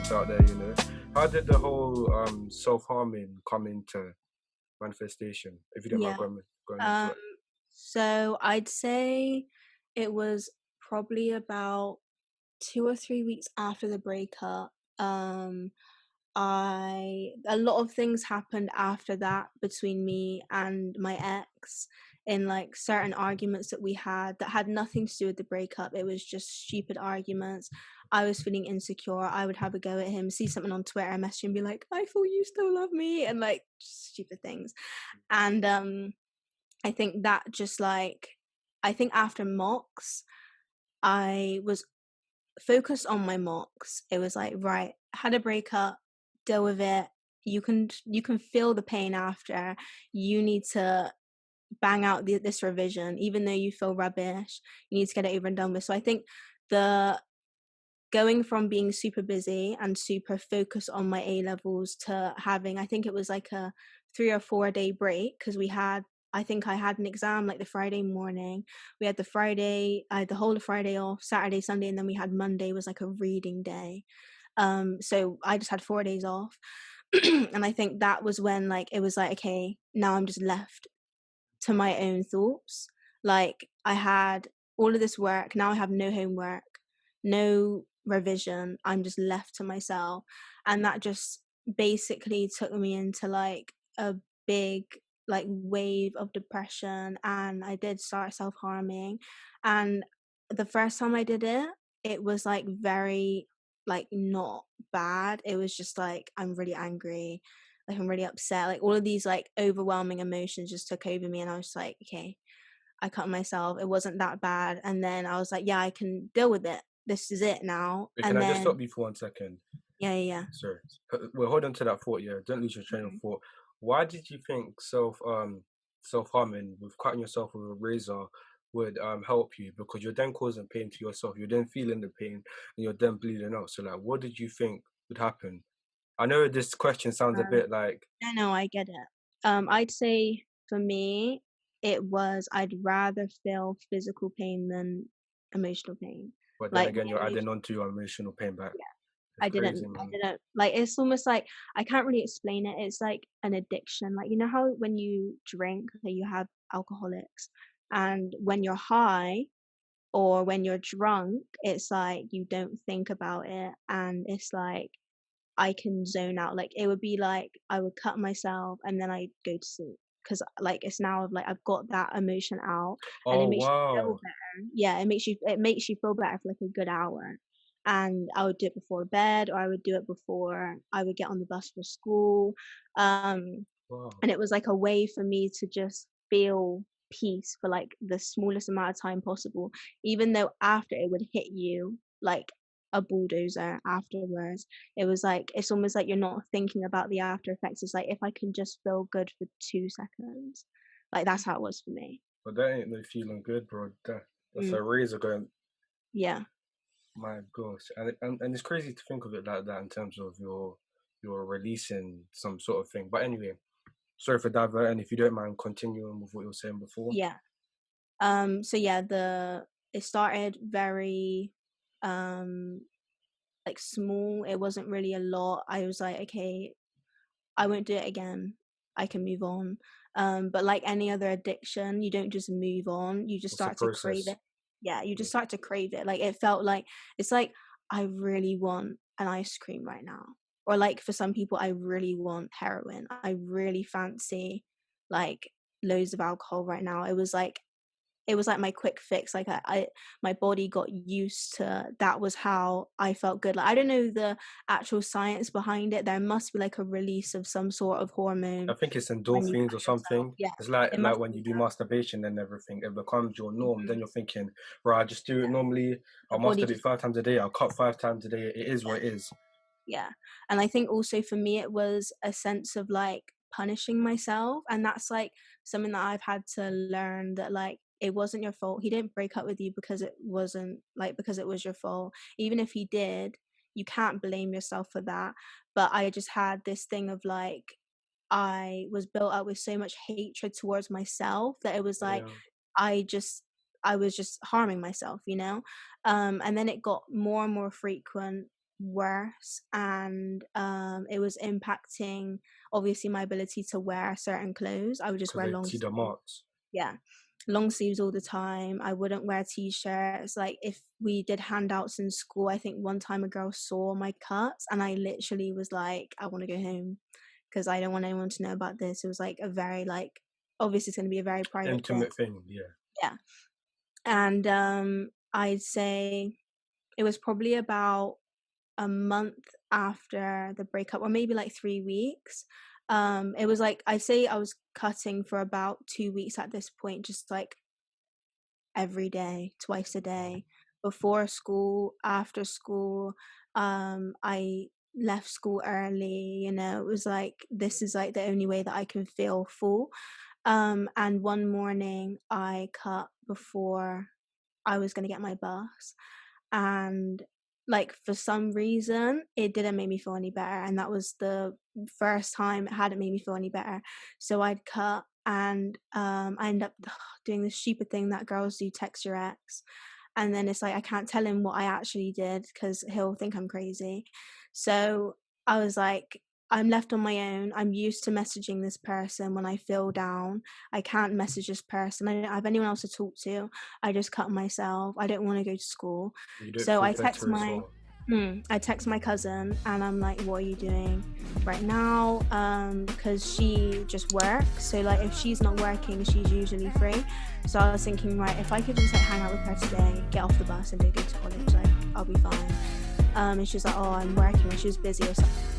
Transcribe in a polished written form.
parents out there, how did the whole self-harming come into manifestation, if you don't mind Yeah. going into Um, it? so I'd say it was probably about 2 or 3 weeks after the breakup. Um, a lot of things happened after that between me and my ex in like certain arguments that we had that had nothing to do with the breakup. It was just stupid arguments. I was feeling insecure. I would have a go at him, see something on Twitter, message him, be like, I thought you still love me, and like just stupid things. And I think that just like, I think after mocks, I was focused on my mocks. It was like, right, had a breakup, deal with it. You can feel the pain after. You need to bang out this revision, even though you feel rubbish. You need to get it over and done with. So I think the going from being super busy and super focused on my A levels to having, I think it was like a 3 or 4 day break because I think I had an exam like the Friday morning. We had I had the whole of Friday off, Saturday, Sunday, and then we had Monday was like a reading day. So I just had 4 days off. And I think that was when like it was like, okay, now I'm just left to my own thoughts. Like I had all of this work, now I have no homework, no revision. I'm just left to myself. And that just basically took me into like a big like wave of depression, and I did start self-harming. And the first time I did it, it was like very like not bad. It was just like I'm really angry, like I'm really upset, like all of these like overwhelming emotions just took over me, and I was like, okay, I cut myself, it wasn't that bad. And then I was like, yeah, I can deal with it, this is it now. Wait, can And I just then stop you for 1 second? yeah, yeah, Sorry. Well, hold on to that thought. Yeah, don't lose your train of yeah. thought. Why did you think self-harming with cutting yourself with a razor would help you? Because you're then causing pain to yourself. You're then feeling the pain, and you're then bleeding out. So, like, what did you think would happen? I know this question sounds a um, bit like, no, I get it. I'd say for me it was, I'd rather feel physical pain than emotional pain. but then Like again, the you're emotion, adding on to your emotional pain back. It's crazy, I man. didn't like, it's almost like I can't really explain it. It's like an addiction. Like, you know how when you drink, like you have alcoholics, and when you're high or when you're drunk, it's like you don't think about it, and it's like I can zone out. Like it would be like I would cut myself and then I go to sleep because like it's now of like I've got that emotion out, and it Oh makes you feel wow. better. Yeah, it makes you feel better for like a good hour. And I would do it before bed, or I would do it before I would get on the bus for school. Um, Wow. and it was like a way for me to just feel peace for like the smallest amount of time possible, even though after it would hit you like a bulldozer afterwards. It was like it's almost like you're not thinking about the after effects. It's like if I can just feel good for 2 seconds, like that's how it was for me. But that ain't no feeling good, bro. That's Mm, a razor going. yeah. My gosh, and it's crazy to think of it like that in terms of you're releasing some sort of thing. But anyway, sorry for diverting. If you don't mind continuing with what you were saying before. Yeah. So yeah, the it started very um like small. It wasn't really a lot. I was like, okay, I won't do it again. I can move on. But like any other addiction, you don't just move on. You just What's the start to crave process? it. Yeah, you Yeah. just start to crave it. Like it felt like it's like I really want an ice cream right now. Or like for some people, I really want heroin. I really fancy like loads of alcohol right now. It was like my quick fix. Like my body got used to that was how I felt good. Like I don't know the actual science behind it. There must be like a release of some sort of I hormone think it's when you endorphins or cut yourself. something. Yeah, It's like it must when be you do that. masturbation and everything, it becomes your norm. Mhm. Then you're thinking, right, I just do it Yeah, normally. I'll your body masturbate just 5 times a day. I'll cut 5 times a day. It is what it is. yeah. And I think also for me it was a sense of like punishing myself, and that's like something that I've had to learn, that like it wasn't your fault. He didn't break up with you because it wasn't like because it was your fault. Even if he did, you can't blame yourself for that. But I just had this thing of like I was built up with so much hatred towards myself that it was like Yeah. I just I was just harming myself. And then it got more and more frequent. worse, and it was impacting obviously my ability to wear certain clothes. I would just because wear they long see the sleeves. marks. Yeah, long sleeves all the time. I wouldn't wear t-shirts. Like if we did handouts in school, I think one time a girl saw my cuts and I literally was like, I want to go home because I don't want anyone to know about this. It was like a very like obviously it's going to be a very private thing. Intimate thing, yeah. Yeah. And I'd say it was probably about a month after the breakup, or maybe like 3 weeks. It was like I say I was cutting for about 2 weeks at this point, just like every day, twice a Wow. day, before school, after school. I left school early, it was like this is like the only way that I can feel full. And one morning I cut before I was gonna get my bus, and like for some reason it didn't make me feel any better, and that was the first time it hadn't made me feel any better. So I'd cut, and I ended up doing this stupid thing that girls do, text your ex, and then it's like I can't tell him what I actually did because he'll think I'm crazy. So I was like, I'm left on my own. I'm used to messaging this person when I feel down. I can't message this person. I don't have anyone else to talk to. I just cut myself. I don't want to go to school. You don't So feel better as well. I text my cousin and I'm like, what are you doing right now? Because she just works. So like if she's not working, she's usually free. So I was thinking, right, if I could just like hang out with her today, get off the bus and go to college, like I'll be fine. And she was like, oh, I'm working, and she was busy or something.